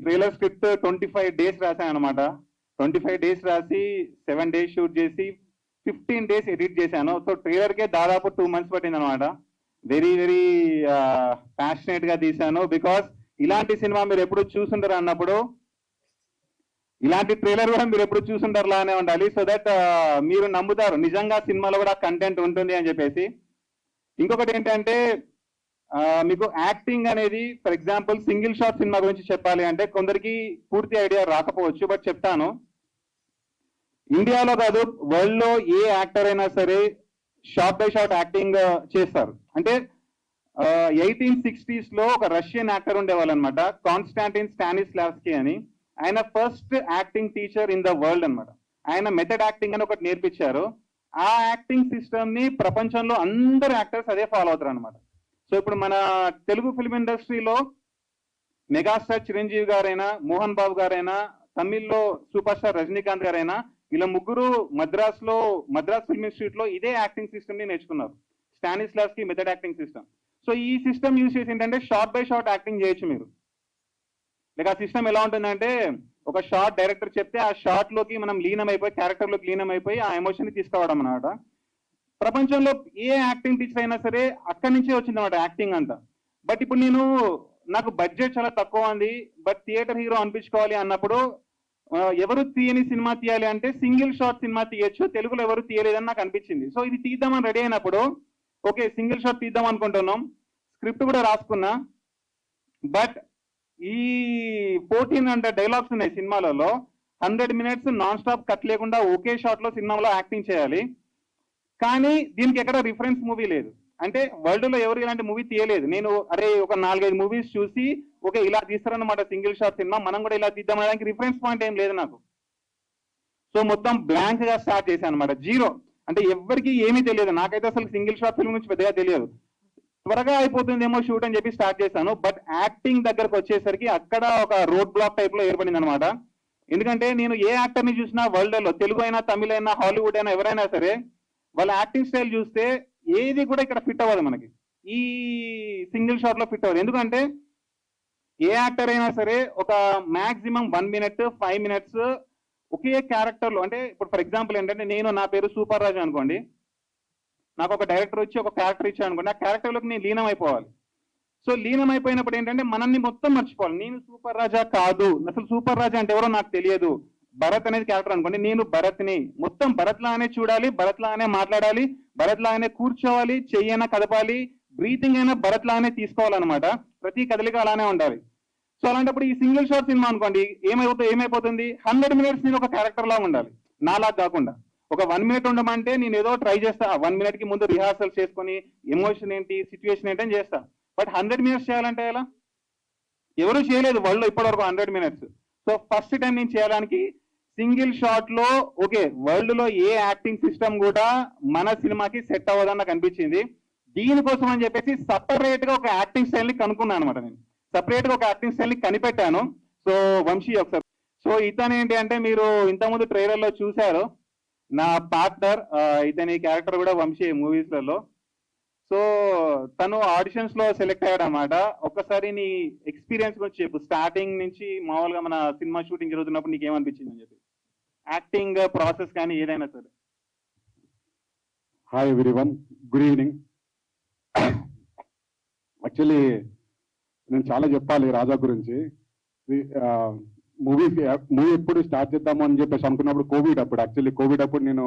Trailer script 25 days రాశాను అనమాట. 25 days రాసి 7 days షూట్ చేసి 15 days ఎడిట్ చేశాను. సో ట్రైలర్కే దాదాపు 2 months పట్టింది అనమాట. వెరీ వెరీ ప్యాషనేట్ గా తీశాను. బికాస్ ఇలాంటి సినిమా మీరు ఎప్పుడు చూసుంటారు అన్నప్పుడు, ఇలాంటి ట్రైలర్ కూడా మీరు ఎప్పుడు చూసుంటారు లానే ఉండాలి. సో దట్ మీరు నమ్ముతారు నిజంగా సినిమాలో కూడా కంటెంట్ ఉంటుంది అని చెప్పేసి. ఇంకొకటి ఏంటంటే మీకు యాక్టింగ్ అనేది, for example single shot cinema గురించి చెప్పాలి అంటే కొందరికి పూర్తి ఐడియా రాకపోవచ్చు, బట్ చెప్తాను. ఇండియాలో కాదు, వరల్డ్ లో ఏ యాక్టర్ అయినా సరే షార్ట్ బై షార్ట్ యాక్టింగ్ చేస్తారు. అంటే 1860s లో ఒక రష్యన్ యాక్టర్ ఉండేవాళ్ళు అనమాట, కాన్స్టాంటిన్ స్టానిస్లావ్స్కీ అని. ఆయన first acting teacher in the world అనమాట. ఆయన మెథడ్ యాక్టింగ్ అని ఒకటి నేర్పించారు. ఆ యాక్టింగ్ సిస్టమ్ ని ప్రపంచంలో అందరు యాక్టర్స్ అదే ఫాలో అవుతారు అనమాట. సో ఇప్పుడు మన తెలుగు ఫిల్మ్ ఇండస్ట్రీలో మెగాస్టార్ చిరంజీవి గారైనా, మోహన్ బాబు గారైనా, తమిళ్లో సూపర్ స్టార్ రజనీకాంత్ గారైనా, ఇలా ముగ్గురు మద్రాస్ ఫిల్మ్ ఇన్స్టిట్యూట్ లో ఇదే యాక్టింగ్ సిస్టమ్ ని నేర్చుకున్నారు, స్టానిస్లావ్స్కీ మెథడ్ యాక్టింగ్ సిస్టమ్. సో ఈ సిస్టమ్ యూజ్ చేసి ఏంటంటే షార్ట్ బై షార్ట్ యాక్టింగ్ చేయొచ్చు మీరు. లైక్ ఆ సిస్టమ్ ఎలా ఉంటుందంటే, ఒక షార్ట్ డైరెక్టర్ చెప్తే ఆ షార్ట్ లోకి మనం లీనమైపోయి, క్యారెక్టర్ లోకి లీనమైపోయి ఆ ఎమోషన్ ని తీసుకురావడం అనమాట. ప్రపంచంలో ఏ యాక్టింగ్ టీచర్ అయినా సరే అక్కడి నుంచే వచ్చింది అనమాట యాక్టింగ్ అంతా. బట్ ఇప్పుడు నాకు బడ్జెట్ చాలా తక్కువ ఉంది, బట్ థియేటర్ హీరో అనిపించుకోవాలి అన్నప్పుడు ఎవరు తీయని సినిమా తీయాలి అంటే సింగిల్ షాట్ సినిమా తీయచ్చు, తెలుగులో ఎవరు తీయలేదని నాకు అనిపించింది. సో ఇది తీద్దామని రెడీ అయినప్పుడు ఓకే సింగిల్ షాట్ తీద్దాం అనుకుంటున్నాం, స్క్రిప్ట్ కూడా రాసుకున్నా. బట్ ఈ 1400 డైలాగ్స్ ఉన్నాయి సినిమాలలో. 100 minutes నాన్ స్టాప్ కట్ లేకుండా ఒకే షాట్ లో సినిమాలో యాక్టింగ్ చేయాలి. కానీ దీనికి ఎక్కడ రిఫరెన్స్ మూవీ లేదు. అంటే వరల్డ్ లో ఎవరు ఇలాంటి మూవీ తీయలేదు. నేను ఒక 4-5 మూవీస్ చూసి ఓకే ఇలా తీస్తారన్నమాట సింగిల్ షాట్ సినిమా, మనం కూడా ఇలా తీద్దాం అనడానికి రిఫరెన్స్ పాయింట్ ఏం లేదు నాకు. సో మొత్తం బ్లాంక్ గా స్టార్ట్ చేశాను అనమాట, జీరో. అంటే ఎవరికి ఏమీ తెలియదు, నాకైతే అసలు సింగిల్ షాట్ ఫిల్మ్ నుంచి పెద్దగా తెలియదు. త్వరగా అయిపోతుందేమో షూట్ అని చెప్పి స్టార్ట్ చేశాను. బట్ యాక్టింగ్ దగ్గరకు వచ్చేసరికి అక్కడ ఒక రోడ్ బ్లాక్ టైప్ లో ఏర్పడింది అనమాట. ఎందుకంటే నేను ఏ యాక్టర్ ని చూసినా వరల్డ్ లో, తెలుగు అయినా, తమిళ అయినా, హాలీవుడ్ అయినా, ఎవరైనా సరే వాళ్ళ యాక్టింగ్ స్టైల్ చూస్తే ఏది కూడా ఇక్కడ ఫిట్ అవ్వదు మనకి, ఈ సింగిల్ షాట్ లో ఫిట్ అవ్వదు. ఎందుకంటే ఏ యాక్టర్ అయినా సరే ఒక మాక్సిమం 1 minute 5 minutes ఒకే క్యారెక్టర్ లో, అంటే ఇప్పుడు ఫర్ ఎగ్జాంపుల్ ఏంటంటే నా పేరు సూపర్ రాజు అనుకోండి, నాకు ఒక డైరెక్టర్ వచ్చి ఒక క్యారెక్టర్ ఇచ్చాను అనుకోండి, ఆ క్యారెక్టర్లోకి నేను లీనం అయిపోవాలి. సో లీనం అయిపోయినప్పుడు ఏంటంటే మనల్ని మొత్తం మర్చిపోవాలి. నేను సూపర్ రాజా కాదు, అసలు సూపర్ రాజా అంటే ఎవరో నాకు తెలియదు. భరత్ అనేది క్యారెక్టర్ అనుకోండి, నేను భరత్ని, మొత్తం భరత్ లాగానే చూడాలి, భరత్ లాగానే మాట్లాడాలి, భరత్ లాగానే కూర్చోవాలి, చెయ్యైనా కదపాలి, బ్రీతింగ్ అయినా భరత్ లాగానే తీసుకోవాలన్నమాట. ప్రతి కదలిక అలానే ఉండాలి. సో అలాంటప్పుడు ఈ సింగిల్ షాట్ సినిమా అనుకోండి ఏమైపోతుంది 100 minutes నేను ఒక క్యారెక్టర్ లాగా ఉండాలి, నాలా కాకుండా. ఒక 1 minute ఉండమంటే నేను ఏదో ట్రై చేస్తా, 1 minute కి ముందు రిహార్సల్ చేసుకొని ఎమోషన్ ఏంటి, సిచ్యువేషన్ ఏంటి అని చేస్తా. బట్ 100 minutes చేయాలంటే ఎలా? ఎవరు చేయలేదు వరల్డ్ లో ఇప్పటివరకు 100 minutes. సో ఫస్ట్ టైం నేను చేయడానికి సింగిల్ షాట్ లో ఓకే వరల్డ్ లో ఏ యాక్టింగ్ సిస్టమ్ కూడా మన సినిమాకి సెట్ అవ్వదని నాకు అనిపించింది. దీనికోసం అని చెప్పేసి సపరేట్ గా ఒక యాక్టింగ్ స్టైల్ ని కనుక్కున్నాను అనమాట. నేను సపరేట్ గా ఒక యాక్టింగ్ స్టైల్ ని కనిపెట్టాను. సో వంశీ ఒకసారి, సో ఇతను ఏంటి అంటే మీరు ఇంతకుముందు ట్రైలర్ లో చూశారు, నా పార్ట్నర్, ఇతని క్యారెక్టర్ కూడా వంశీ మూవీస్ లలో. సో తను ఆడిషన్స్ లో సెలెక్ట్ అయ్యాడు అనమాట. ఒక్కసారి నీ ఎక్స్పీరియన్స్ గురించి చెప్పు, స్టార్టింగ్ నుంచి మామూలుగా మన సినిమా షూటింగ్ జరుగుతున్నప్పుడు నీకు ఏమనిపించింది అని చెప్పి, యాక్టింగ్ ప్రాసెస్ కానీ ఏదైనా సరే. Hi everyone, good evening. Actually నేను చాలా చెప్పాలి రాజా గురించి. మూవీ ఎప్పుడు స్టార్ట్ చేద్దాము అని చెప్పేసి అనుకున్నప్పుడు కోవిడ్ అప్పుడు, యాక్చువల్లీ కోవిడ్ అప్పుడు నేను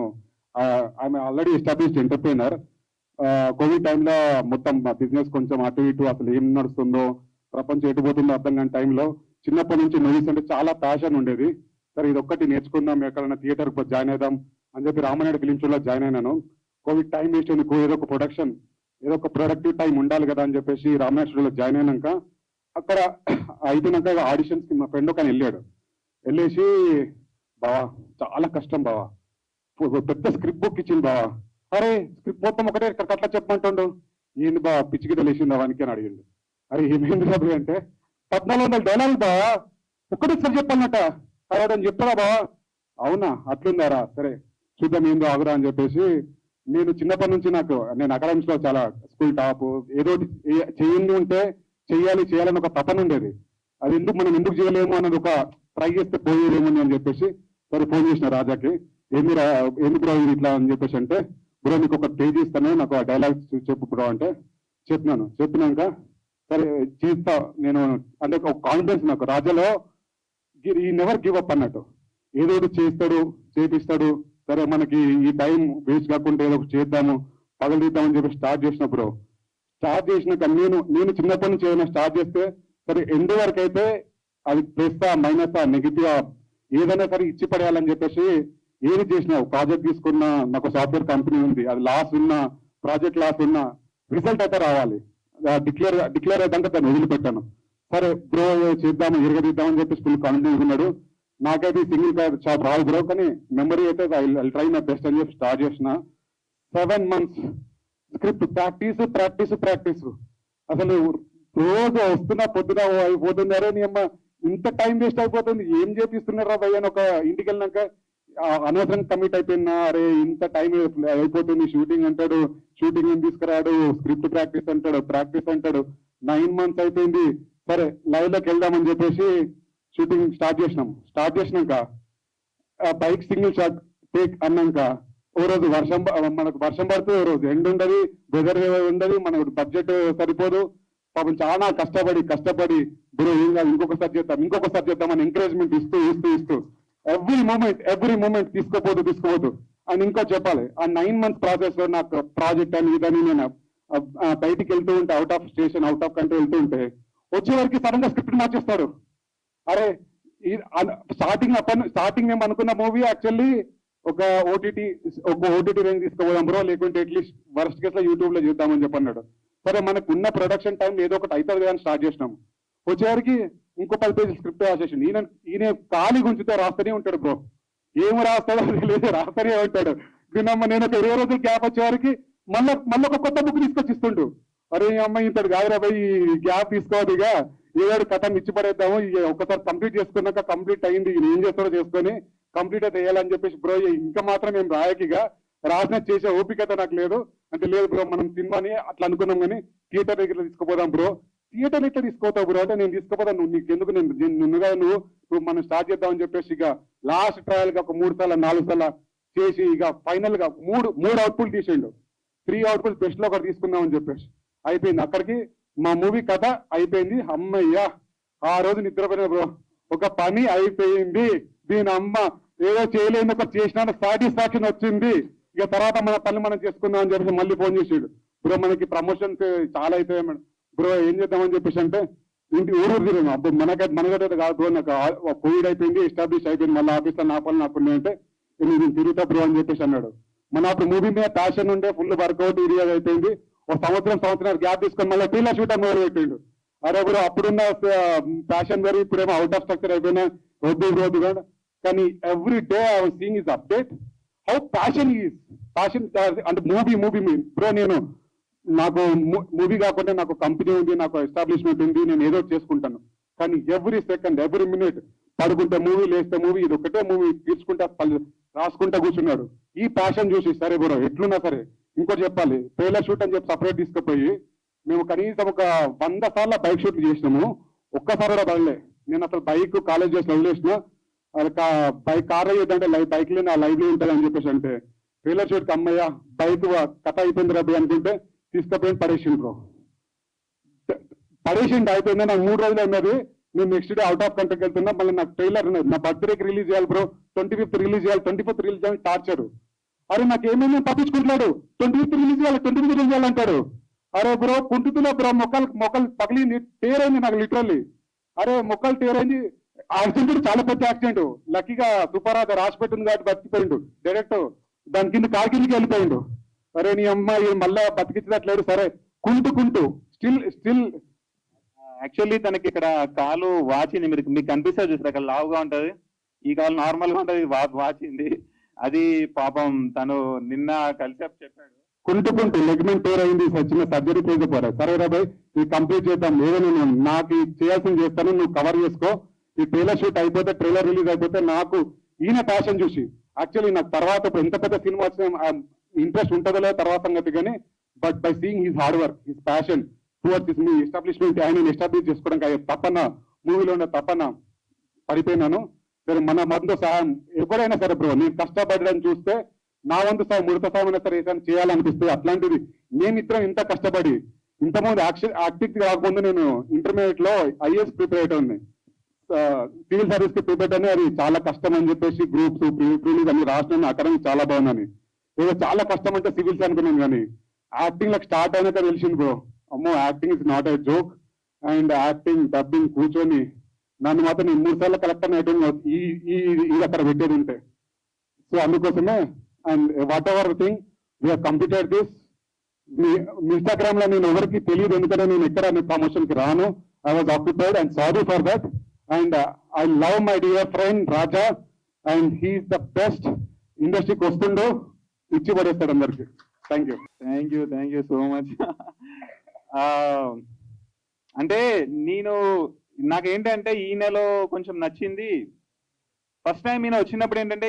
I'm already established entrepreneur. Covid టైంలో మొత్తం బిజినెస్ కొంచెం అటు ఇటు, అసలు ఏం నడుస్తుందో, ప్రపంచం ఎటుపోతుందో అర్థం కాని టైంలో చిన్నప్పటి నుంచి మూవీస్ అంటే చాలా ప్యాషన్ ఉండేది. సరే ఇది ఒక్కటి నేర్చుకుందాం, ఎక్కడైనా థియేటర్ జాయిన్ అవుదాం అని చెప్పి రామనాయుడు ఫిలిం షోలో జాయిన్ అయినాను. కోవిడ్ టైం వేస్ట్ అయింది, ఏదో ఒక ప్రొడక్షన్, ఏదో ఒక ప్రొడక్టివ్ టైం ఉండాలి కదా అని చెప్పేసి రామనాయుడు షోలో జాయిన్ అయినాక అక్కడ అయిపోయినాక ఆడిషన్స్ కి మా ఫ్రెండ్ ఒక వెళ్ళేసి, బావా చాలా కష్టం బావా, పెద్ద స్క్రిప్ట్ బుక్ ఇచ్చింది బావా, అరే స్క్రిప్ట్ మొత్తం ఒకటే అట్లా చెప్పమంటుండు, ఏంది బా పిచ్చికి తెలిసింది వానికి అని అడిగిండు. అరే ఏమైంది బాబు అంటే 1400 డైలాగులు బావా ఒక్కటేసారి చెప్పాలన్నట, అని చెప్పరా బావా, అవునా అట్లుందారా, సరే చూద్దాం ఏందో ఆగురా అని చెప్పేసి. నేను చిన్నప్పటి నుంచి నేను అకాడమిక్స్ లో చాలా స్కూల్ టాప్, ఏదో చేయండి ఉంటే చేయాలని ఒక తపన ఉండేది. అది మనం ఎందుకు చేయలేము అన్నది ఒక ట్రై చేస్తే పోయేదేమని అని చెప్పేసి సరే ఫోన్ చేసిన రాజాకి ఎందుకు బ్రో ఇది ఇట్లా అని చెప్పేసి అంటే బ్రో నీకు ఒక పేజ్ ఇస్తాను నాకు ఆ డైలాగ్ చెప్పు బ్రో అంటే చెప్పినాక సరే చేస్తా నేను అంటే ఒక కాన్ఫిడెన్స్ నాకు రాజాలో ఈ నెవర్ గివ్ అప్ అన్నట్టు ఏదో ఒకటి చేస్తాడు చేపిస్తాడు సరే మనకి ఈ టైం వేస్ట్ కాకుండా ఏదో ఒకటి చేద్దాము పగలదిద్దామని చెప్పి స్టార్ట్ చేసిన బ్రో స్టార్ట్ చేసినాక నేను చిన్నప్పటి నుంచి ఏదైనా స్టార్ట్ చేస్తే సరే ఎండ్ వరకు అయితే అది ప్లస్ మైనస్ నెగిటివ్ ఏదైనా సరే ఇచ్చి పడేయాలని చెప్పేసి ఏది చేసినా ప్రాజెక్ట్ తీసుకున్నా నాకు సాఫ్ట్వేర్ కంపెనీ ఉంది అది లాస్ ఉన్నా ప్రాజెక్ట్ లాస్ ఉన్నా రిజల్ట్ అయితే రావాలి డిక్లేర్ అయితే దాన్ని వదిలిపెట్టాను సరే బ్రో చేద్దాము ఎరగదిద్దామని చెప్పేసి ఫుల్ కాన్ఫిడెన్స్ ఉన్నాడు నాకైతే సింగిల్ షాప్ రాదు బ్రో కానీ మెమరీ అయితే ఐ ట్రై మై బెస్ట్ అని చెప్పి స్టార్ట్ చేసిన 7 months స్క్రిప్ట్ ప్రాక్టీస్ అసలు రోజు వస్తున్నా పొద్దున అయిపోతుందారే నీ అమ్మ ఇంత టైం వేస్ట్ అయిపోతుంది ఏం చేపిస్తున్నారా భయ్య అని ఒక ఇంటికి వెళ్ళినాక అనవసరంగా కమిట్ అయిపోయినా అరే ఇంత టైం అయిపోతుంది షూటింగ్ అంటాడు షూటింగ్ ఏం తీసుకురాడు స్క్రిప్ట్ ప్రాక్టీస్ అంటాడు 9 months అయిపోయింది సరే లైవ్ లోకి వెళ్దామని చెప్పేసి షూటింగ్ స్టార్ట్ చేసినాక బైక్ సింగిల్ షాట్ టేక్ అన్నాక ఓ రోజు మనకు వర్షం పడుతుంది ఓ రోజు ఎండ్ ఉండదు వెదర్ ఉండదు మనకు బడ్జెట్ సరిపోదు పాపం చాలా కష్టపడి బ్రో ఏం కాదు ఇంకొకసారి చేద్దామని ఎంకరేజ్మెంట్ ఇస్తూ ఎవ్రీ మూమెంట్ తీసుకోపోతూ అని ఇంకో చెప్పాలి ఆ 9 months ప్రాసెస్ లో నాకు ప్రాజెక్ట్ అని ఇదని నేను బయటికి వెళ్తూ ఉంటే out of station out of country వెళ్తూ ఉంటే వచ్చేవరకు సడన్ గా స్క్రిప్ట్ మార్చేస్తాడు అరే స్టార్టింగ్ మేము అనుకున్న మూవీ యాక్చువల్లీ ఒక ఓటీటీ రేంజ్ తీసుకోపోదాం బ్రో లేకుంటే అట్లీస్ట్ వర్స్ట్ కేసులో యూట్యూబ్ లో చూద్దామని చెప్పన్నాడు సరే మనకు ఉన్న ప్రొడక్షన్ టైం ఏదో ఒకటి అవుతుంది అని స్టార్ట్ చేసినాము వచ్చేవారికి ఇంకో 10 pages స్క్రిప్ట్ రాసేసి ఈయన ఖాళీ గుంచితే రాస్తూనే ఉంటాడు బ్రో ఏమి రాస్తాడో తెలియదు రాస్తూనే ఉంటాడు దీనమ్మ నేను ఒక 20 రోజులు గ్యాప్ వచ్చేవారికి మళ్ళీ ఒక కొత్త బుక్ తీసుకొచ్చి ఇస్తుండు అరే ఈ అమ్మాయి ఇంతడు కాదురా పోయి గ్యాప్ తీసుకోవద్దు ఇక ఏదో కథ ఇచ్చి పడేద్దాము ఒకసారి కంప్లీట్ చేసుకున్నాక కంప్లీట్ అయింది ఈయన ఏం చేస్తాడో చేసుకొని కంప్లీట్ అయితే వేయాలని చెప్పేసి బ్రో ఇంకా మాత్రం మేము రాయకిగా రాసిన చేసే ఓపికత నాకు లేదు అంటే లేదు బ్రో మనం సినిమాని అట్లా అనుకున్నాం కానీ థియేటర్ దగ్గర తీసుకుపోదాం బ్రో థియేటర్ ఇట్లా తీసుకోతావు బ్రో అంటే నేను తీసుకుపోతాను నువ్వు నీకు ఎందుకు నువ్వు మనం స్టార్ట్ చేద్దామని చెప్పేసి ఇక లాస్ట్ ట్రయల్ గా ఒక 3 సార్లు 4 సార్లు చేసి ఇక ఫైనల్ గా మూడు అవుట్పుట్ తీసిండు 3 అవుట్పుట్ బెస్ట్ లో ఒకటి తీసుకుందామని చెప్పేసి అయిపోయింది అక్కడికి మా మూవీ కథ అయిపోయింది అమ్మయ్యా ఆ రోజు నిద్రపోయిన బ్రో ఒక పని అయిపోయింది దీని అమ్మ ఏదో చేయలేని ఒక చేసిన సాటిస్ఫాక్షన్ వచ్చింది ఇక తర్వాత మన పని మనం చేసుకుందాం అని చెప్పేసి మళ్ళీ ఫోన్ చేసాడు బ్రో మనకి ప్రమోషన్స్ చాలా అయిపోయాయి మేడం బ్రో ఏం చేద్దామని చెప్పేసి అంటే ఇంటి ఊరు తిరిగాను అప్పుడు మనకైతే కాదు బ్రో నాకు కోవిడ్ అయిపోయింది ఎస్టాబ్లిష్ అయిపోయింది మళ్ళీ ఆఫీస్లో నా పనులు నాకు అంటే నేను తిరుగుతా బ్రో అని చెప్పేసి అన్నాడు మన అప్పుడు మూవీ మీద ప్యాషన్ ఉండే ఫుల్ వర్కౌట్ ఏరియా అయిపోయింది ఒక సంవత్సరం గ్యాప్ తీసుకొని మళ్ళీ ట్రైలర్ షూట్ మొదలు పెట్టిండు అరే బ్రో అప్పుడున్న ప్యాషన్ వేరు ఇప్పుడేమో అవుట్ ఆఫ్ స్ట్రక్చర్ అయిపోయినా వద్దు కానీ every day I was seeing is update how passion అంటే మూవీ బ్రో నేను నాకు మూవీ కాకుండా నాకు కంపెనీ ఉంది నాకు ఎస్టాబ్లిష్మెంట్ ఉంది నేను ఏదో చేసుకుంటాను కానీ ఎవ్రీ సెకండ్ ఎవ్రీ మినిట్ పడుకుంటే మూవీ లేస్తే మూవీ ఇది ఒకటే మూవీ తీసుకుంటా రాసుకుంటా కూర్చున్నాడు ఈ ప్యాషన్ చూసి సరే బ్రో ఎట్లున్నా సరే ఇంకోటి చెప్పాలి ట్రైలర్ షూట్ అని చెప్పి సపరేట్ తీసుకుపోయి మేము కనీసం ఒక 100 సార్లు బైక్ షూట్లు చేసినాము ఒక్కసారి కూడా పడలే నేను అసలు బైక్ కాలేజ్ చేసి వదిలేసిన బైక్ కార్ అయ్యేదంటే బైక్ లో నా లైవ్ లో ఉంటుంది అని చెప్పేసి అంటే ట్రైలర్ షూట్ కి అమ్మయ్య బైక్ కథ అయిపోయింది రబ్బి అనుకుంటే తీసుకుపోయి పడేసిండు బ్రో అయిపోయింది నాకు 3 రోజులు అయినది నేను నెక్స్ట్ డే అవుట్ ఆఫ్ కంట్రీకి వెళ్తున్నా మళ్ళీ నాకు ట్రైలర్ ఉన్నది నా బర్త్డేకి రిలీజ్ చేయాలి బ్రో 25th రిలీజ్ చేయాలి 24th రిలీజ్ చేయాలి టార్చర్ అరే నాకు ఏమేమి పట్టించుకుంటున్నాడు 25th రిలీజ్ చేయాలంటాడు అరే బ్రో కుంటుతున్నా బ్రో మొక్కలు పగిలింది టేరైంది నాకు లిటరల్లీ అరే మొక్కలు టేరైంది యాక్సిడెంట్ చాలా పెద్ద యాక్సిడెంట్ లక్కీగా సూపర్ రాసి పెట్టింది కాబట్టి బతికిపోయిండు డైరెక్ట్ దాని కింద కారు కిందకి వెళ్ళిపోయిండు అరే నీ అమ్మాయి మళ్ళా బతికించట్లేదు సరే కుంటూ స్టిల్ యాక్చువల్లీ తనకి ఇక్కడ కాలు వాచింది మీకు కనిపిస్తుంది చూసారు అక్కడ లావుగా ఉంటది ఈ కాలు నార్మల్ గా ఉంటది వాచింది అది పాపం తను నిన్న కలిసి చెప్పాడు కుంటూ లెగ్మెంట్ టేర్ అయింది చిన్న సర్జరీ చేయకపోరా సరే రాబాయ్ ఇది కంప్లీట్ చేద్దాం లేదో నేను నాకు చేయాల్సింది చేస్తాను నువ్వు కవర్ చేసుకో ఈ ట్రైలర్ షూట్ అయిపోతే ట్రైలర్ రిలీజ్ అయిపోతే నాకు ఈయన ప్యాషన్ చూసి యాక్చువల్లీ నాకు తర్వాత ఎంత పెద్ద సినిమా వచ్చిన ఇంట్రెస్ట్ ఉంటుందో లేదో తర్వాత సంగతి కానీ but by seeing his hard work his passion towards his me establishment ఆయన ఎస్టాబ్లిష్ చేసుకోవడానికి తప్పన మూవీలో ఉన్న తపన పడిపోయినాను. సరే మన వంతు సహాయం ఎవరైనా సరే బ్రో, నేను కష్టపడడం చూస్తే నా వంతు సహాయం ముడత సహాయం అయినా సరే ఏదైనా చేయాలనిపిస్తుంది. అట్లాంటిది మేమిద్దరం ఇంత కష్టపడి ఇంతకుముందు యాక్టింగ్ కాకముందు నేను ఇంటర్మీడియట్ లో ఐఏఎస్ ప్రిపేర్ అవుతుంది, సివిల్ సర్వీస్ కి ప్రిపేర్ అని, అది చాలా కష్టం అని చెప్పేసి గ్రూప్స్ ప్రీలీజ్ అన్ని రాసినాను. అకాడమిక్ చాలా బాగుందని, ఏదో చాలా కష్టం అంటే సివిల్స్ అనుకున్నాను. కానీ యాక్టింగ్ లకు స్టార్ట్ అయినాక తెలిసింది బ్రో, అమ్మో acting is not a joke. And acting dubbing కూర్చొని నన్ను మాత్రం నేను 3 సార్లు కలెక్టర్ ఇది అక్కడ పెట్టేది ఉంటే. సో అందుకోసమే and what ever thing we are completed this. మీ ఇన్స్టాగ్రామ్ లో నేను ఎవరికి తెలియదు, ఎందుకంటే నేను ఎక్కడ ప్రమోషన్ కి రాను. I was occupied and sorry for that. And I love my dear friend Raja and he's the best. ఇండస్ట్రీకి వస్తుండో ఇచ్చి పడేస్తాడు అందరికి. Thank you. Thank you so much. అంటే నాకేంటంటే ఈయనలో కొంచెం నచ్చింది, ఫస్ట్ టైం ఈయన వచ్చినప్పుడు ఏంటంటే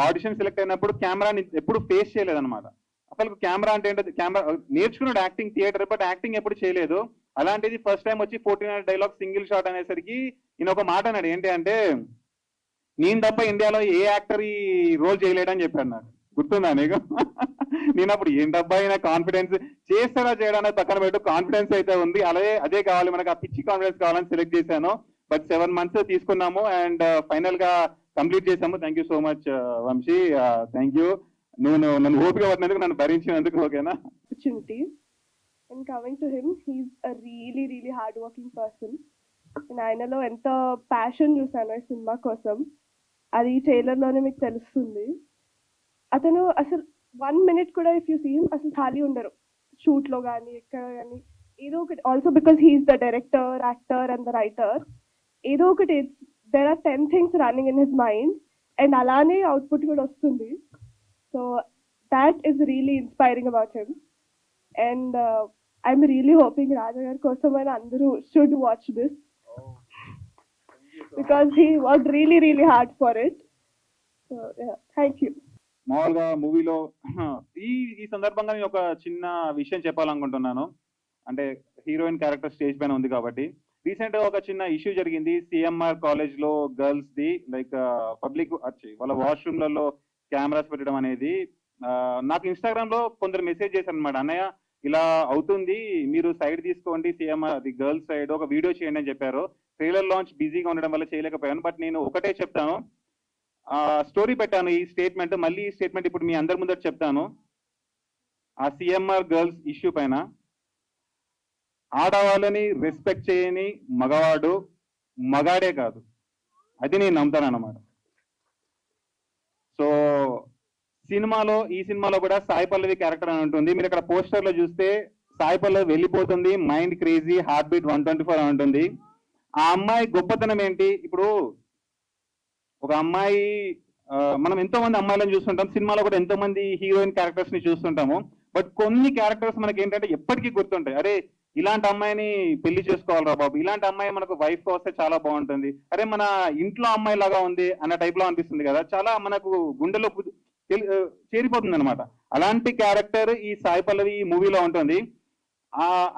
ఆడిషన్ సెలెక్ట్ అయినప్పుడు కెమెరాని ఎప్పుడు ఫేస్ చేయలేదన్నమాట. అసలు కెమెరా అంటే ఏంటో నేర్చుకున్నాడు యాక్టింగ్ థియేటర్, బట్ యాక్టింగ్ ఎప్పుడు చేయలేదు. అలాంటిది ఫస్ట్ టైం వచ్చి 14 డైలాగ్ సింగిల్ షాట్ అనేసరికి ఈయన ఒక మాట అన్నాడు, ఏంటి అంటే నేను తప్ప ఇండియాలో ఏ యాక్టర్ ఈ రోల్ చేయలేడని చెప్పాడు. నాకు గుర్తుందా నీకు? నేను అప్పుడు ఏంటబ్బా ఈయన కాన్ఫిడెన్స్ చేస్తాడా చేయడానికి పక్కన పెట్టు, కాన్ఫిడెన్స్ అయితే ఉంది, అదే కావాలి మనకు, ఆ పిచ్చి కాన్ఫిడెన్స్ కావాలని సెలెక్ట్ చేశాను. బట్ 7 months తీసుకున్నాము అండ్ ఫైనల్ గా కంప్లీట్ చేసాము. Thank you so much Vamshi, thank you. నువ్వు నన్ను ఓపిక పట్టినందుకు, నన్ను భరించినందుకు. ఓకేనా? Opportunity. And coming to him, he's a really, really hard-working person. And ఆయనలో ఎంత ప్యాషన్ చూసాను ఈ సినిమా కోసం, అది ట్రైలర్ లోనే మీకు తెలుస్తుంది. అతను అసలు 1 minute కూడా ఇఫ్ యూ సీ హిమ్ అసలు ఖాళీ ఉండరు, షూట్ లో కానీ ఎక్కడ కానీ ఏదో ఒకటి. Also because he is the director, actor and the writer, ఏదో ఒకటి there are 10 things running in his mind and అలానే అవుట్పుట్ కూడా వస్తుంది. So that is really inspiring about him. And I'm really hoping Raja గారి కోసమైనా అందరూ should watch this because he work really really hard for it. So thank you. మామూలుగా మూవీలో ఈ సందర్భంగా నేను ఒక చిన్న విషయం చెప్పాలనుకుంటున్నాను. అంటే హీరోయిన్ క్యారెక్టర్ స్టేజ్ పైన ఉంది కాబట్టి, రీసెంట్ గా ఒక చిన్న ఇష్యూ జరిగింది సిఎంఆర్ కాలేజ్ లో గర్ల్స్ ది, లైక్ పబ్లిక్ వచ్చి వాళ్ళ వాష్రూమ్లలో కెమెరాస్ పెట్టడం అనేది. నాకు ఇన్స్టాగ్రామ్ లో కొందరు మెసేజ్ చేశారు అనమాట, అన్నయ్య ఇలా అవుతుంది, మీరు సైడ్ తీసుకోండి, సిఎంఆర్ అది గర్ల్స్ సైడ్ ఒక వీడియో చేయండి అని చెప్పారు. ట్రైలర్ లాంచ్ బిజీగా ఉండడం వల్ల చేయలేకపోయాను. బట్ నేను ఒకటే చెప్తాను, స్టోరీ పెట్టాను ఈ స్టేట్మెంట్, మళ్ళీ ఈ స్టేట్మెంట్ ఇప్పుడు మీ అందరి ముందర చెప్తాను. ఆ సిఎంఆర్ గర్ల్స్ ఇష్యూ పైన, ఆడవాళ్ళని రెస్పెక్ట్ చేయని మగవాడు మగాడే కాదు, అది నేను నమ్ముతాను అన్నమాట. సో ఈ సినిమాలో కూడా సాయి పల్లవి క్యారెక్టర్ అని ఉంటుంది. మీరు ఇక్కడ పోస్టర్ లో చూస్తే సాయి పల్లవి వెళ్ళిపోతుంది, మైండ్ క్రేజీ, హార్ట్ బీట్ 124 అని ఉంటుంది. ఆ అమ్మాయి గొప్పతనం ఏంటి? ఇప్పుడు ఒక అమ్మాయి, మనం ఎంతో మంది అమ్మాయిలను చూస్తుంటాం, సినిమాలో కూడా ఎంతో మంది హీరోయిన్ క్యారెక్టర్స్ ని చూస్తుంటాము. బట్ కొన్ని క్యారెక్టర్స్ మనకి ఏంటంటే ఎప్పటికీ గుర్తుంటాయి. అరే ఇలాంటి అమ్మాయిని పెళ్లి చేసుకోవాలరా బాబు, ఇలాంటి అమ్మాయి మనకు వైఫ్ గా వస్తే చాలా బాగుంటుంది, అరే మన ఇంట్లో అమ్మాయి లాగా ఉంది అన్న టైప్ లో అనిపిస్తుంది కదా, చాలా మనకు గుండెలో చేరిపోతుంది అనమాట. అలాంటి క్యారెక్టర్ ఈ సాయి పల్లవి ఈ మూవీలో ఉంటుంది.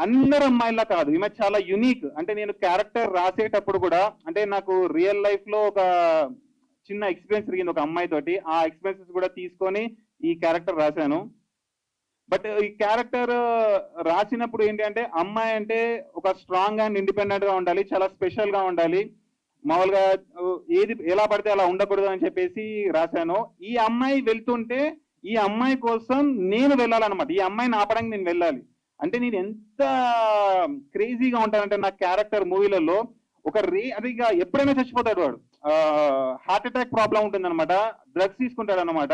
అందరు అమ్మాయిలా కాదు, ఈమె చాలా యునిక్. అంటే నేను క్యారెక్టర్ రాసేటప్పుడు కూడా, అంటే నాకు రియల్ లైఫ్ లో ఒక చిన్న ఎక్స్పీరియన్స్ జరిగింది ఒక అమ్మాయి తోటి, ఆ ఎక్స్పీరియన్సెస్ కూడా తీసుకొని ఈ క్యారెక్టర్ రాశాను. బట్ ఈ క్యారెక్టర్ రాసినప్పుడు ఏంటి అంటే, అమ్మాయి అంటే ఒక స్ట్రాంగ్ అండ్ ఇండిపెండెంట్ గా ఉండాలి, చాలా స్పెషల్ గా ఉండాలి, మామూలుగా ఏది ఎలా పడితే అలా ఉండకూడదు అని చెప్పేసి రాశాను. ఈ అమ్మాయి వెళ్తుంటే ఈ అమ్మాయి కోసం నేను వెళ్ళాలన్నమాట, ఈ అమ్మాయిని ఆపడానికి నేను వెళ్ళాలి. అంటే నేను ఎంత క్రేజీగా ఉంటానంటే నా క్యారెక్టర్ మూవీలలో అది ఇక ఎప్పుడైనా చచ్చిపోతాడు వాడు, హార్ట్ అటాక్ ప్రాబ్లం ఉంటుంది అనమాట, డ్రగ్స్ తీసుకుంటాడు అనమాట.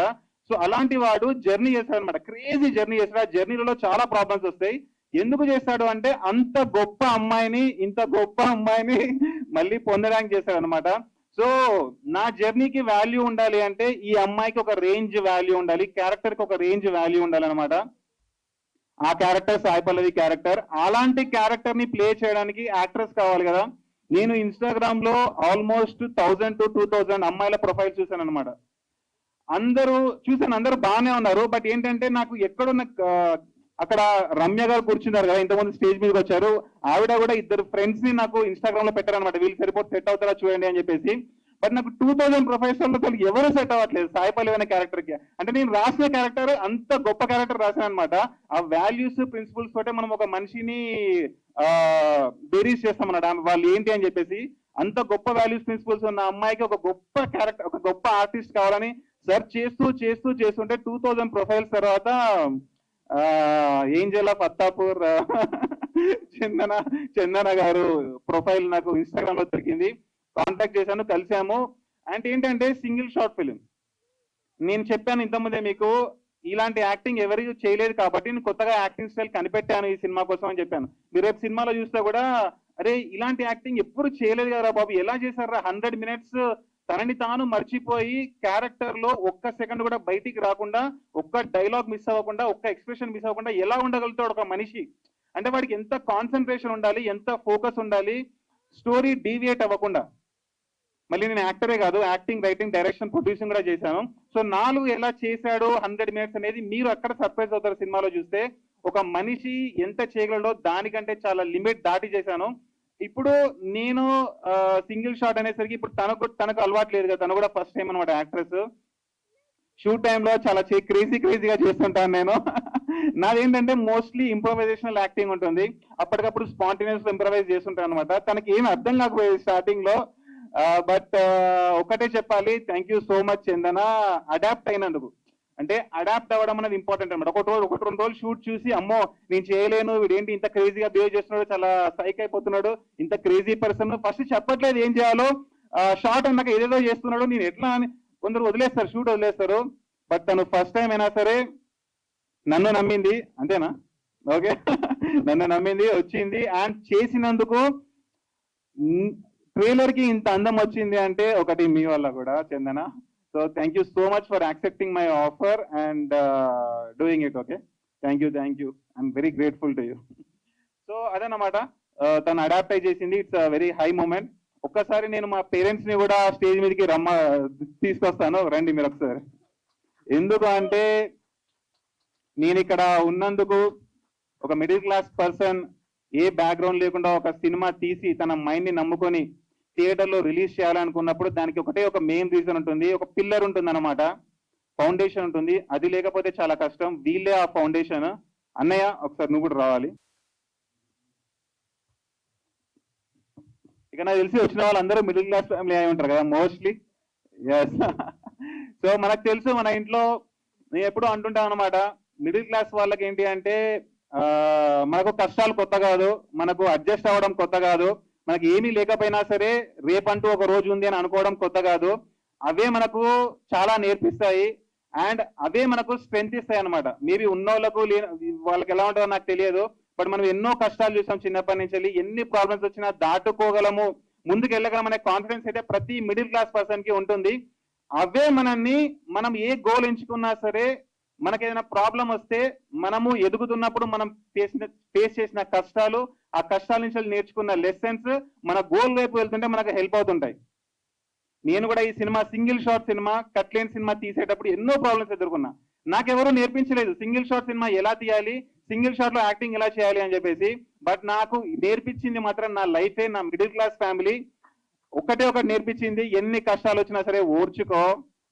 సో అలాంటి వాడు జర్నీ చేస్తాడు అనమాట, క్రేజీ జర్నీ చేస్తాడు. ఆ జర్నీలలో చాలా ప్రాబ్లమ్స్ వస్తాయి. ఎందుకు చేస్తాడు అంటే ఇంత గొప్ప అమ్మాయిని మళ్ళీ పొందడానికి చేస్తాడు అనమాట. సో నా జర్నీకి వాల్యూ ఉండాలి అంటే ఈ అమ్మాయికి ఒక రేంజ్ వాల్యూ ఉండాలి, క్యారెక్టర్ కి ఒక రేంజ్ వాల్యూ ఉండాలి అనమాట. ఆ క్యారెక్టర్ సాయి పల్లవి క్యారెక్టర్. అలాంటి క్యారెక్టర్ ని ప్లే చేయడానికి యాక్ట్రెస్ కావాలి కదా. నేను ఇన్స్టాగ్రామ్ లో ఆల్మోస్ట్ 1000 to 2000 అమ్మాయిల ప్రొఫైల్ చూశాను అనమాట. అందరూ బాగానే ఉన్నారు. బట్ ఏంటంటే నాకు ఎక్కడున్న అక్కడ రమ్య గారు కూర్చున్నారు కదా, ఇంతమంది స్టేజ్ మీదకి వచ్చారు. ఆవిడ కూడా ఇద్దరు ఫ్రెండ్స్ ని నాకు ఇన్స్టాగ్రామ్ లో పెట్టారనమాట, వీళ్ళు సరిపోతే సెట్ అవుతారా చూడండి అని చెప్పేసి. బట్ నాకు 2000 ప్రొఫైల్స్ లో అసలు ఎవరు సెట్ అవ్వట్లేదు సాయి పల్లవి అనే క్యారెక్టర్ కి. అంటే నేను రాసిన క్యారెక్టర్ అంత గొప్ప క్యారెక్టర్ రాశాను అనమాట. ఆ వాల్యూస్ ప్రిన్సిపల్స్ తోటే మనం ఒక మనిషిని బేరీస్ చేస్తాం అన్నమాట, వాళ్ళు ఏంటి అని చెప్పేసి. అంత గొప్ప వాల్యూస్ ప్రిన్సిపల్స్ ఉన్న అమ్మాయికి ఒక గొప్ప క్యారెక్టర్, ఒక గొప్ప ఆర్టిస్ట్ కావాలని సెర్చ్ చేస్తుంటే 2000 ప్రొఫైల్స్ తర్వాత ఏంజల్ ఆఫ్ అత్తాపూర్ చందన గారు ప్రొఫైల్ నాకు ఇన్స్టాగ్రామ్ లో దొరికింది. కాంటాక్ట్ చేశాను, కలిసాము. అంటే ఏంటంటే సింగిల్ షార్ట్ ఫిలిం. నేను చెప్పాను ఇంతకుముందే మీకు, ఇలాంటి యాక్టింగ్ ఎవరు చేయలేదు కాబట్టి నేను కొత్తగా యాక్టింగ్ స్టైల్ కనిపెట్టాను ఈ సినిమా కోసం అని చెప్పాను. మీరు రేపు సినిమాలో చూస్తే కూడా, అరే ఇలాంటి యాక్టింగ్ ఎప్పుడు చేయలేదు కదా బాబు, ఎలా చేశారా 100 మినిట్స్ తనని తాను మర్చిపోయి క్యారెక్టర్ లో ఒక్క సెకండ్ కూడా బయటికి రాకుండా, ఒక్క డైలాగ్ మిస్ అవ్వకుండా, ఒక్క ఎక్స్ప్రెషన్ మిస్ అవ్వకుండా ఎలా ఉండగలుగుతాడు ఒక మనిషి. అంటే వాడికి ఎంత కాన్సన్ట్రేషన్ ఉండాలి, ఎంత ఫోకస్ ఉండాలి, స్టోరీ డీవియేట్ అవ్వకుండా. మళ్ళీ నేను యాక్టరే కాదు, యాక్టింగ్, రైటింగ్, డైరెక్షన్, ప్రొడ్యూసింగ్ కూడా చేశాను. సో 4 ఎలా చేశాడు 100 మినిట్స్ అనేది మీరు అక్కడ సర్ప్రైజ్ అవుతారు సినిమాలో చూస్తే. ఒక మనిషి ఎంత చేయగలడో దానికంటే చాలా లిమిట్ దాటి చేశాను. ఇప్పుడు నేను సింగిల్ షాట్ అనేసరికి ఇప్పుడు తనకు అలవాటు లేదు కదా, తను కూడా ఫస్ట్ టైం అనమాట యాక్ట్రెస్. షూట్ టైంలో చాలా క్రేజీగా చేస్తుంటాను నేను. నాదేంటంటే మోస్ట్లీ ఇంప్రొవైజేషనల్ యాక్టింగ్ ఉంటుంది, అప్పటికప్పుడు స్పాంటేనియస్ ఇంప్రొవైజ్ చేస్తుంటాను అనమాట. తనకి ఏం అర్థం కాకపోయేది స్టార్టింగ్ లో. బట్ ఒకటే చెప్పాలి, thank you so much Chandana, adapt అయినందుకు. అంటే అడాప్ట్ అవ్వడం అనేది ఇంపార్టెంట్ అనమాట. ఒకటి 2 రోజులు షూట్ చూసి, అమ్మో నేను చేయలేను, వీడేంటి ఇంత క్రేజీగా బిహేవ్ చేస్తున్నాడు, చాలా సైక్ అయిపోతున్నాడు, ఇంత క్రేజీ పర్సన్, ఫస్ట్ చెప్పట్లేదు ఏం చేయాలో, షార్ట్ అన్నాక ఏదేదో చేస్తున్నాడు, నేను ఎట్లా అని కొందరు వదిలేస్తారు, షూట్ వదిలేస్తారు. బట్ తను ఫస్ట్ టైం అయినా సరే నన్ను నమ్మింది, అంతేనా? ఓకే. నన్ను నమ్మింది, వచ్చింది, అండ్ చేసినందుకు. ట్రైలర్ కి ఇంత అందం వచ్చింది అంటే ఒకటి మీ వల్ల కూడా Chandana. So thank you so much for accepting my offer and doing it. Okay, thank you, I'm very grateful to you. So అదనమాట, తను అడాప్ట్ అయి చేసింది. It's very high moment. ఒక్కసారి నేను మా పేరెంట్స్ ని కూడా స్టేజ్ మీదకి తీసుకొస్తాను, రండి మీరు ఒకసారి. ఎందుకు అంటే నేను ఇక్కడ ఉన్నందుకు, ఒక మిడిల్ క్లాస్ పర్సన్, ఏ బ్యాక్గ్రౌండ్ లేకుండా ఒక సినిమా తీసి తన మైండ్ ని నమ్ముకొని థియేటర్ లో రిలీజ్ చేయాలనుకున్నప్పుడు దానికి ఒకటే ఒక మెయిన్ రీజన్ ఉంటుంది, ఒక పిల్లర్ ఉంటుంది అనమాట, ఫౌండేషన్ ఉంటుంది. అది లేకపోతే చాలా కష్టం. వీళ్ళే ఆ ఫౌండేషన్. అన్నయ్య ఒకసారి నువ్వు కూడా రావాలి. ఇక నాకు తెలిసి వచ్చిన వాళ్ళందరూ మిడిల్ క్లాస్ ఫ్యామిలీ అయి ఉంటారు కదా మోస్ట్లీ. ఎస్. సో మనకు తెలుసు, మన ఇంట్లో నేను ఎప్పుడూ అంటుంటాను అనమాట, మిడిల్ క్లాస్ వాళ్ళకి ఏంటి అంటే మనకు కష్టాలు కొత్త కాదు, మనకు అడ్జస్ట్ అవ్వడం కొత్త కాదు, మనకి ఏమీ లేకపోయినా సరే రేపంటూ ఒక రోజు ఉంది అని అనుకోవడం కొత్త కాదు. అవే మనకు చాలా నేర్పిస్తాయి అండ్ అవే మనకు స్ట్రెంత్ ఇస్తాయి అనమాట. మేబీ ఉన్నోళ్ళకు వాళ్ళకి ఎలా ఉంటుందో నాకు తెలియదు, బట్ మనం ఎన్నో కష్టాలు చూసాం చిన్నప్పటి నుంచి. ఎన్ని ప్రాబ్లమ్స్ వచ్చినా దాటుకోగలము, ముందుకు వెళ్ళగలం అనే కాన్ఫిడెన్స్ అయితే ప్రతి మిడిల్ క్లాస్ పర్సన్ కి ఉంటుంది. అవే మనం ఏ గోల్ ఎంచుకున్నా సరే, మనకి ఏదైనా ప్రాబ్లం వస్తే, మనము ఎదుగుతున్నప్పుడు మనం ఫేస్ చేసిన కష్టాలు, ఆ కష్టాల నుంచి నేర్చుకున్న లెసన్స్ మన గోల్ వైపు వెళ్తుంటే మనకు హెల్ప్ అవుతుంటాయి. నేను కూడా ఈ సినిమా సింగిల్ షాట్ సినిమా, కట్లేని సినిమా తీసేటప్పుడు ఎన్నో ప్రాబ్లమ్స్ ఎదుర్కొన్నా. నాకెవరూ నేర్పించలేదు సింగిల్ షాట్ సినిమా ఎలా తీయాలి, సింగిల్ షాట్ లో యాక్టింగ్ ఎలా చేయాలి అని చెప్పేసి. బట్ నాకు నేర్పించింది మాత్రం నా లైఫే, నా మిడిల్ క్లాస్ ఫ్యామిలీ. ఒకటి నేర్పించింది, ఎన్ని కష్టాలు వచ్చినా సరే ఓర్చుకో,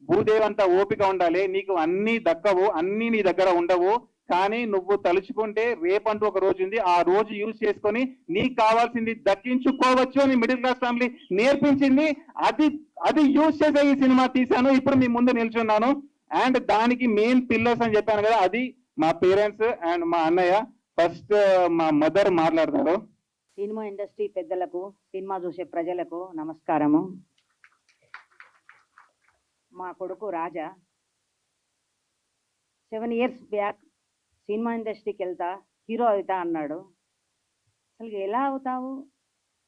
భూదేవంతా ఓపిక ఉండాలి, నీకు అన్ని దక్కవు, అన్ని నీ దగ్గర ఉండవు, కానీ నువ్వు తలుచుకుంటే రేపంటూ ఒక రోజు ఉంది, ఆ రోజు యూజ్ చేసుకొని నీకు కావాల్సింది దక్కించుకోవచ్చు అని మిడిల్ క్లాస్ ఫ్యామిలీ నేర్పించింది. అది యూజ్ చేసే ఈ సినిమా తీశాను, ఇప్పుడు మీ ముందు నిల్చున్నాను. అండ్ దానికి మెయిన్ పిల్లర్స్ అని చెప్పాను కదా, అది మా పేరెంట్స్ అండ్ మా అన్నయ్య. ఫస్ట్ మా మదర్ మాట్లాడతారు. సినిమా ఇండస్ట్రీ పెద్దలకు, సినిమా చూసే ప్రజలకు నమస్కారము. మా కొడుకు రాజా 7 years బ్యాక్ సినిమా ఇండస్ట్రీకి వెళ్తా, హీరో అవుతా అన్నాడు. అసలు ఎలా అవుతావు,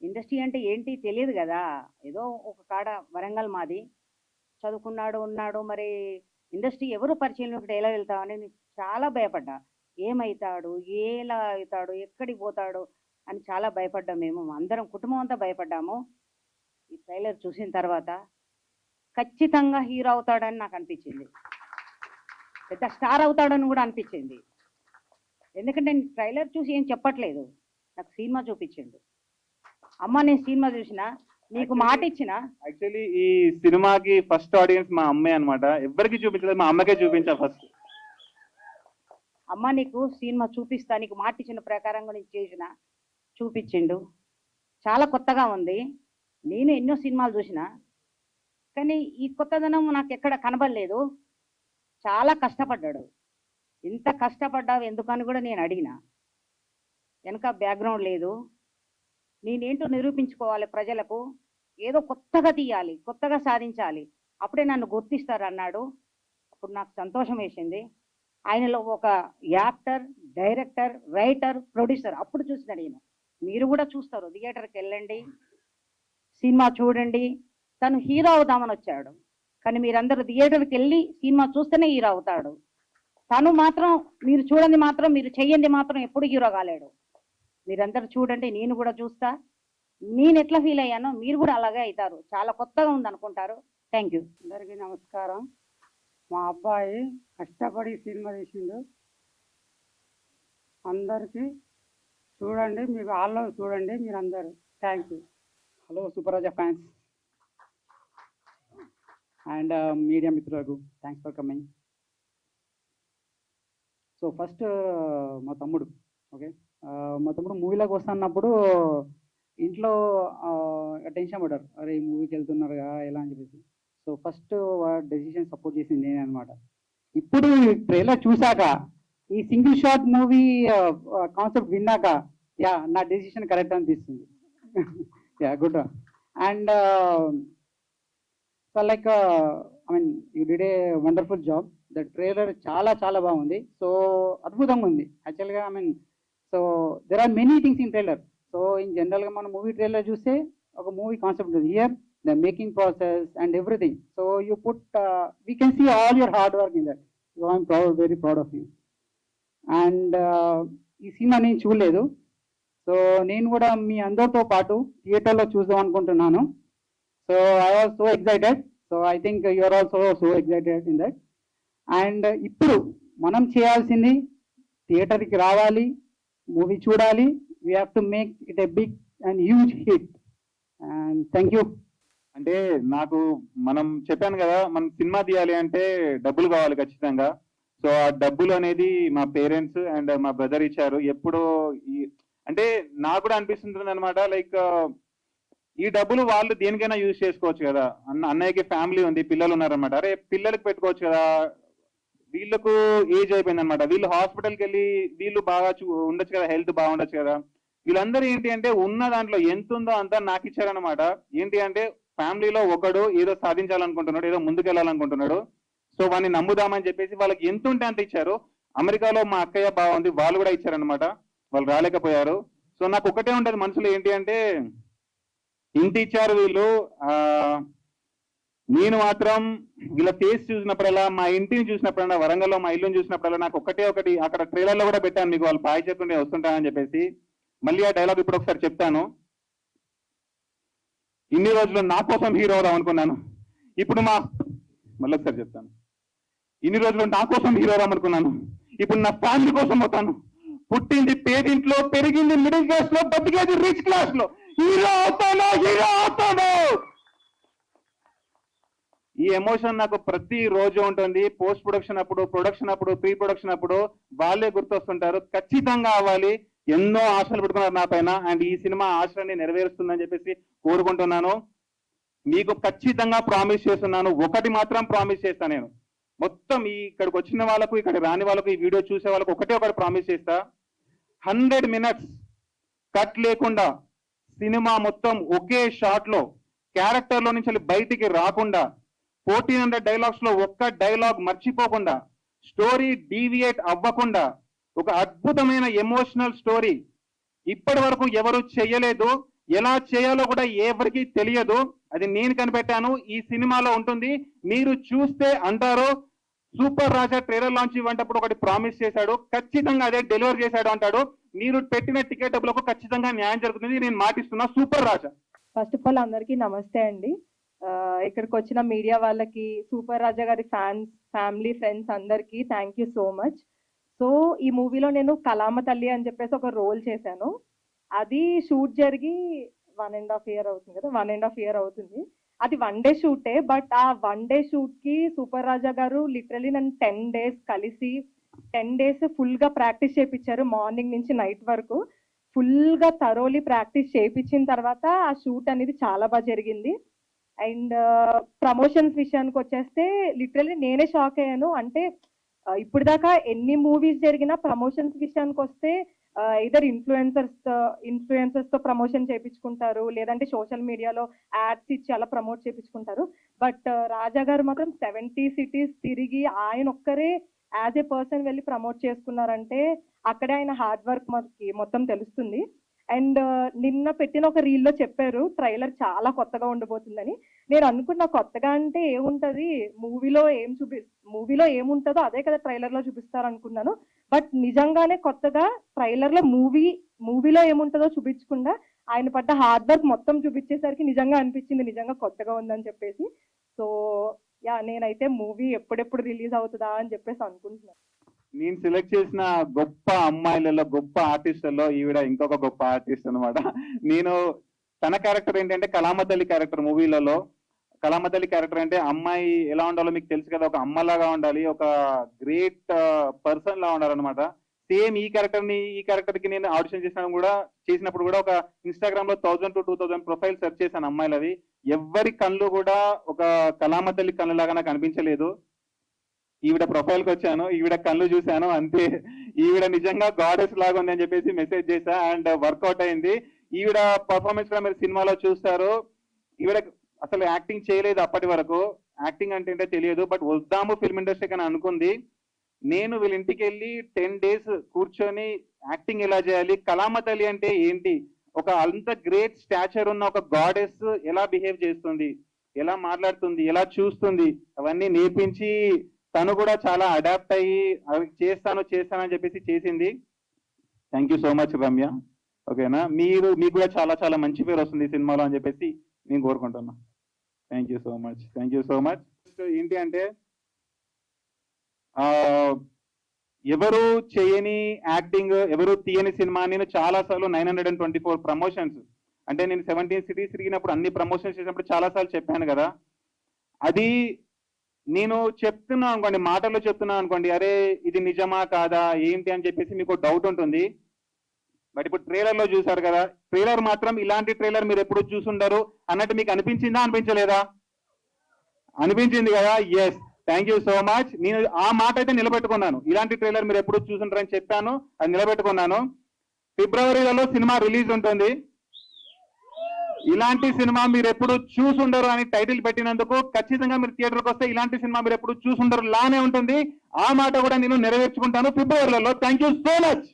ఇండస్ట్రీ అంటే ఏంటి తెలియదు కదా, ఏదో ఒక కాడ వరంగల్ మాది, చదువుకున్నాడు ఉన్నాడు, మరి ఇండస్ట్రీ ఎవరు పరిచయం లేకుండా ఎలా వెళ్తావు అని చాలా భయపడ్డా. ఏమవుతాడు, ఎలా అవుతాడు, ఎక్కడికి పోతాడు అని చాలా భయపడ్డాం. మేము అందరం కుటుంబం అంతా భయపడ్డాము. ఈ ట్రైలర్ చూసిన తర్వాత ఖచ్చితంగా హీరో అవుతాడని నాకు అనిపించింది, పెద్ద స్టార్ అవుతాడని కూడా అనిపించింది. ఎందుకంటే నేను ట్రైలర్ చూసి ఏం చెప్పట్లేదు, నాకు సినిమా చూపించిండు. అమ్మ నేను సినిమా చూసిన, నీకు మాట ఇచ్చిన. యాక్చువల్లీ ఈ సినిమాకి ఫస్ట్ ఆడియన్స్ మా అమ్మే అన్నమాట. ఎవరికి చూపించలేదు, మా అమ్మకే చూపించా ఫస్ట్. అమ్మ నీకు సినిమా చూపిస్తా, నీకు మాట ఇచ్చిన ప్రకారంగా నేను చేసిన, చూపించిండు. చాలా కొత్తగా ఉంది. నేను ఎన్నో సినిమాలు చూసిన, కానీ ఈ కొత్తదనం నాకు ఎక్కడ కనబడలేదు. చాలా కష్టపడ్డాడు. ఇంత కష్టపడ్డావు ఎందుకని కూడా నేను అడిగిన. వెనక బ్యాక్గ్రౌండ్ లేదు, నేనేంటో నిరూపించుకోవాలి ప్రజలకు, ఏదో కొత్తగా తీయాలి, కొత్తగా సాధించాలి, అప్పుడే నన్ను గుర్తిస్తారు అన్నాడు. అప్పుడు నాకు సంతోషం వేసింది. ఆయనలో ఒక యాక్టర్, డైరెక్టర్, రైటర్, ప్రొడ్యూసర్ అప్పుడు చూసిన నేను. మీరు కూడా చూస్తారు, థియేటర్కి వెళ్ళండి, సినిమా చూడండి. తను హీరో అవుదామని వచ్చాడు, కానీ మీరందరూ థియేటర్కి వెళ్ళి సినిమా చూస్తేనే హీరో అవుతాడు. తను మాత్రం మీరు చూడండి, మాత్రం మీరు చెయ్యండి, మాత్రం ఎప్పుడు హీరో కాలేడు. మీరందరూ చూడండి, నేను కూడా చూస్తా. నేను ఎట్లా ఫీల్ అయ్యానో మీరు కూడా అలాగే అవుతారు. చాలా కొత్తగా ఉంది అనుకుంటారు. Thank you. అందరికీ నమస్కారం. మా అబ్బాయి కష్టపడి సినిమా తీసిండు. అందరికీ చూడండి, మీకు హాల్లో చూడండి మీరు అందరూ. Thank you. Hello super Raja fans and media మిత్రులకు thanks for coming. So first మా తమ్ముడు, ఓకే, మా తమ్ముడు మూవీలోకి వస్తున్నప్పుడు ఇంట్లో టెన్షన్ పడ్డారు, అరే ఈ మూవీకి వెళ్తున్నారుగా ఎలా అని చెప్పేసి. సో ఫస్ట్ డెసిషన్ సపోర్ట్ చేసింది నేనే అనమాట. ఇప్పుడు ట్రైలర్ చూశాక, ఈ సింగిల్ షాట్ మూవీ కాన్సెప్ట్ విన్నాక, యా నా డెసిషన్ కరెక్ట్ అనిపిస్తుంది. Yeah good. And so like I mean you did a wonderful job. The trailer చాలా చాలా బాగుంది. సో అద్భుతంగా ఉంది యాక్చువల్గా. I mean so there are many things in trailer. So in జనరల్గా మనం మూవీ ట్రైలర్ చూస్తే ఒక మూవీ కాన్సెప్ట్ ఉంది. Here the making process and everything. So you put we can see all your hard work in that. So I'm proud, very proud of you. And ఈ cinema నేను చూడలేదు, so నేను కూడా మీ అందరితో పాటు థియేటర్లో చూద్దాం అనుకుంటున్నాను. So I was so excited. So I think you are also so excited in that. And ఇప్పుడు మనం చేయాల్సింది థియేటర్కి రావాలి, మూవీ చూడాలి. We have to make it a big and huge hit. And thank you. అంటే నాకు మనం చెప్పాను కదా, మనం సినిమా తీయాలి అంటే డబ్బులు కావాలి ఖచ్చితంగా. సో ఆ డబ్బులు అనేది మా పేరెంట్స్ అండ్ మా బ్రదర్ ఇచ్చారు. ఎప్పుడో అంటే నాకు కూడా అనిపిస్తుంది అనమాట, లైక్ ఈ డబ్బులు వాళ్ళు దేనికైనా యూజ్ చేసుకోవచ్చు కదా. అన్నయ్యకి ఫ్యామిలీ ఉంది, పిల్లలు ఉన్నారనమాట. అరే పిల్లలకి పెట్టుకోవచ్చు కదా. వీళ్ళకు ఏజ్ అయిపోయింది అనమాట, వీళ్ళు హాస్పిటల్కి వెళ్ళి వీళ్ళు బాగా ఉండొచ్చు కదా, హెల్త్ బాగుండొచ్చు కదా. వీళ్ళందరూ ఏంటి అంటే ఉన్న దాంట్లో ఎంత ఉందో అంతా నాకు ఇచ్చారనమాట. ఏంటి అంటే ఫ్యామిలీలో ఒకడు ఏదో సాధించాలనుకుంటున్నాడు, ఏదో ముందుకెళ్ళాలనుకుంటున్నాడు. సో వాడిని నమ్ముదామని చెప్పేసి వాళ్ళకి ఎంత ఉంటే అంత ఇచ్చారు. అమెరికాలో మా అక్కయ్య బాగుంది, వాళ్ళు కూడా ఇచ్చారనమాట. వాళ్ళు రాలేకపోయారు. సో నాకు ఒకటే ఉండదు మనసులో, ఏంటి అంటే ఇంటి ఇచ్చారు వీళ్ళు, నేను మాత్రం వీళ్ళ ఫేస్ చూసినప్పుడల్లా, మా ఇంటిని చూసినప్పుడల్లా, వరంగల్లో మా ఇల్లుని చూసినప్పుడల్లా నాకు ఒకటి అక్కడ ట్రైలర్లో కూడా పెట్టాను మీకు, వాళ్ళు బాయ్ చెప్పుకుంటే వస్తుంటానని చెప్పేసి. మళ్ళీ ఆ డైలాగ్ ఇప్పుడు ఒకసారి చెప్తాను. ఇన్ని రోజులు నా కోసం హీరో అవుదాం అనుకున్నాను, ఇప్పుడు మళ్ళీ ఒకసారి చెప్తాను. ఇన్ని రోజులు నా కోసం హీరో అవుదాం అనుకున్నాను, ఇప్పుడు నా ఫ్యామిలీ కోసం అవుతాను. పుట్టింది పేదింట్లో, పెరిగింది మిడిల్ క్లాస్ లో, బతికేది రిచ్ క్లాస్ లో. హీరో అవుతాను, హీరో అవుతాను. ఈ ఎమోషన్ నాకు ప్రతి రోజు ఉంటుంది. పోస్ట్ ప్రొడక్షన్ అప్పుడు, ప్రొడక్షన్ అప్పుడు, ప్రీ ప్రొడక్షన్ అప్పుడు వాళ్ళే గుర్తొస్తుంటారు. ఖచ్చితంగా అవ్వాలి. ఎన్నో ఆశలు పెట్టుకున్నారు నా పైన, అండ్ ఈ సినిమా ఆశలన్నీ నెరవేరుస్తుందని చెప్పేసి కోరుకుంటున్నాను. మీకు ఖచ్చితంగా ప్రామిస్ చేస్తున్నాను, ఒకటి మాత్రం ప్రామిస్ చేస్తాను నేను. మొత్తం ఇక్కడికి వచ్చిన వాళ్ళకు, ఇక్కడ రాని వాళ్ళకు, ఈ వీడియో చూసే వాళ్ళకు ఒకటి ప్రామిస్ చేస్తా. 100 minutes కట్ లేకుండా సినిమా మొత్తం ఒకే షాట్ లో, క్యారెక్టర్ లో నుంచి బయటికి రాకుండా, 1400 డైలాగ్స్ లో ఒక్క డైలాగ్ మర్చిపోకుండా, స్టోరీ డీవియేట్ అవ్వకుండా ఒక అద్భుతమైన ఎమోషనల్ స్టోరీ ఇప్పటి వరకు ఎవరు చేయలేదు. ఎలా చేయాలో కూడా ఎవరికి తెలియదు, అది నేను కనిపెట్టాను. ఈ సినిమాలో ఉంటుంది, మీరు చూస్తే అంటారు సూపర్ రాజా ట్రైలర్ లాంచ్ ఇవ్వంటప్పుడు ఒకటి ప్రామిస్ చేశాడు, ఖచ్చితంగా అదే డెలివర్ చేశాడు అంటాడు. మీరు పెట్టిన టికెట్ డబ్బులకు ఖచ్చితంగా న్యాయం జరుగుతుంది, నేను మాటిస్తున్నా. Super Raja. First of all అందరికీ నమస్తే అండి. ఇక్కడికి వచ్చిన మీడియా వాళ్ళకి, సూపర్ రాజా గారి ఫ్యాన్స్, ఫ్యామిలీ, ఫ్రెండ్స్ అందరికీ thank you so much. So ఈ మూవీలో నేను కలామ తల్లి అని చెప్పేసి ఒక రోల్ చేశాను. అది షూట్ జరిగి 1.5 year అవుతుంది కదా, 1.5 year అవుతుంది. అది 1 day షూటే. బట్ ఆ 1 day షూట్కి సూపర్ రాజా గారు లిటరలీ నన్ను 10 days కలిసి 10 days ఫుల్గా ప్రాక్టీస్ చేయించారు. మార్నింగ్ నుంచి నైట్ వరకు ఫుల్గా థరోలీ ప్రాక్టీస్ చేయించిన తర్వాత ఆ షూట్ అనేది చాలా బాగా జరిగింది. అండ్ ప్రమోషన్స్ విషయానికి వచ్చేస్తే లిటరలీ నేనే షాక్ అయ్యాను. అంటే ఇప్పుడు దాకా ఎన్ని మూవీస్ జరిగినా ప్రమోషన్స్ విషయానికి వస్తే ఇదర్ ఇన్ఫ్లుయెన్సర్స్ తో ప్రమోషన్ చేయించుకుంటారు, లేదంటే సోషల్ మీడియాలో యాడ్స్ ఇచ్చి అలా ప్రమోట్ చేయించుకుంటారు. బట్ రాజా గారు మాత్రం 70 cities తిరిగి ఆయన ఒక్కరే యాజ్ ఏ పర్సన్ వెళ్ళి ప్రమోట్ చేసుకున్నారంటే అక్కడే ఆయన హార్డ్ వర్క్ మనకి మొత్తం తెలుస్తుంది. అండ్ నిన్న పెట్టిన ఒక రీల్లో చెప్పారు ట్రైలర్ చాలా కొత్తగా ఉండబోతుందని. నేను అనుకున్న కొత్తగా అంటే ఏముంటది, మూవీలో ఏముంటుందో అదే కదా ట్రైలర్ లో చూపిస్తారు అనుకున్నాను. బట్ నిజంగానే కొత్తగా ట్రైలర్ లో మూవీలో ఏముంటుందో చూపించకుండా ఆయన పడ్డ హార్డ్ వర్క్ మొత్తం చూపించేసరికి నిజంగా అనిపించింది నిజంగా కొత్తగా ఉందని చెప్పేసి. సో యా, నేనైతే మూవీ ఎప్పుడెప్పుడు రిలీజ్ అవుతుందా అని చెప్పేసి అనుకుంటున్నాను. నేను సెలెక్ట్ చేసిన గొప్ప అమ్మాయిలలో, గొప్ప ఆర్టిస్టులలో ఈవిడ ఇంకొక గొప్ప ఆర్టిస్ట్ అనమాట. నేను తన క్యారెక్టర్ ఏంటంటే కలామతల్లి క్యారెక్టర్. మూవీలలో కలామతల్లి క్యారెక్టర్ అంటే అమ్మాయి ఎలా ఉండాలో మీకు తెలుసు కదా, ఒక అమ్మలాగా ఉండాలి, ఒక గ్రేట్ పర్సన్ లా ఉండాలన్నమాట. సేమ్ ఈ క్యారెక్టర్ కి నేను ఆడిషన్ చేసినప్పుడు కూడా ఒక ఇన్స్టాగ్రామ్ లో 1000 to 2000 ప్రొఫైల్ సెర్చ్ చేశాను అమ్మాయిలవి. ఎవరి కళ్ళు కూడా ఒక కలామతల్లి కళ్ళు లాగా నాకు అనిపించలేదు. ఈవిడ ప్రొఫైల్ కి వచ్చాను, ఈవిడ కళ్ళు చూశాను, అంతే. ఈవిడ నిజంగా గాడెస్ లాగా ఉంది అని చెప్పేసి మెసేజ్ చేశా అండ్ వర్కౌట్ అయింది. ఈవిడ పర్ఫార్మెన్స్ కూడా మీరు సినిమాలో చూస్తారు. ఈవిడ అసలు యాక్టింగ్ చేయలేదు అప్పటి వరకు, యాక్టింగ్ అంటే తెలియదు. బట్ వద్దాము ఫిల్మ్ ఇండస్ట్రీకి అని అనుకుంది. నేను వీళ్ళ ఇంటికి వెళ్ళి 10 days కూర్చొని యాక్టింగ్ ఎలా చేయాలి, కలామతల్లి అంటే ఏంటి, ఒక అంత గ్రేట్ స్టాచర్ ఉన్న ఒక గాడెస్ ఎలా బిహేవ్ చేస్తుంది, ఎలా మాట్లాడుతుంది, ఎలా చూస్తుంది, అవన్నీ నేర్పించి తను కూడా చాలా అడాప్ట్ అయ్యి అవి చేస్తానని చెప్పేసి చేసింది. Thank you so much Ramya. ఓకేనా, మీకు కూడా చాలా చాలా మంచి పేరు వస్తుంది ఈ సినిమాలో అని చెప్పేసి నేను కోరుకుంటున్నా. Thank you so much. ఏంటి అంటే ఎవరు చేయని యాక్టింగ్, ఎవరు తీయని సినిమా. నేను చాలా సార్లు 924 ప్రమోషన్స్, అంటే నేను 17 cities తిరిగినప్పుడు అన్ని ప్రమోషన్స్ చేసినప్పుడు చాలా సార్లు చెప్పాను కదా. అది నేను చెప్తున్నా అనుకోండి, మాటల్లో చెప్తున్నా అనుకోండి, అరే ఇది నిజమా కాదా ఏంటి అని చెప్పేసి మీకు డౌట్ ఉంటుంది. బట్ ఇప్పుడు ట్రైలర్ లో చూసారు కదా, ట్రైలర్ మాత్రం ఇలాంటి ట్రైలర్ మీరు ఎప్పుడు చూసుండరు అన్నట్టు మీకు అనిపించిందా, అనిపించలేదా? అనిపించింది కదా. Yes, thank you so much. నేను ఆ మాట అయితే నిలబెట్టుకున్నాను. ఇలాంటి ట్రైలర్ మీరు ఎప్పుడు చూసుంటారని చెప్పాను, అది నిలబెట్టుకున్నాను. ఫిబ్రవరిలో సినిమా రిలీజ్ ఉంటుంది. ఇలాంటి సినిమా మీరు ఎప్పుడు చూసుండరు అని టైటిల్ పెట్టినందుకు ఖచ్చితంగా మీరు థియేటర్కి వస్తే ఇలాంటి సినిమా మీరు ఎప్పుడు చూసుండరు లానే ఉంటుంది. ఆ మాట కూడా నేను నెరవేర్చుకుంటాను ఫిబ్రవరిలో. Thank you so much.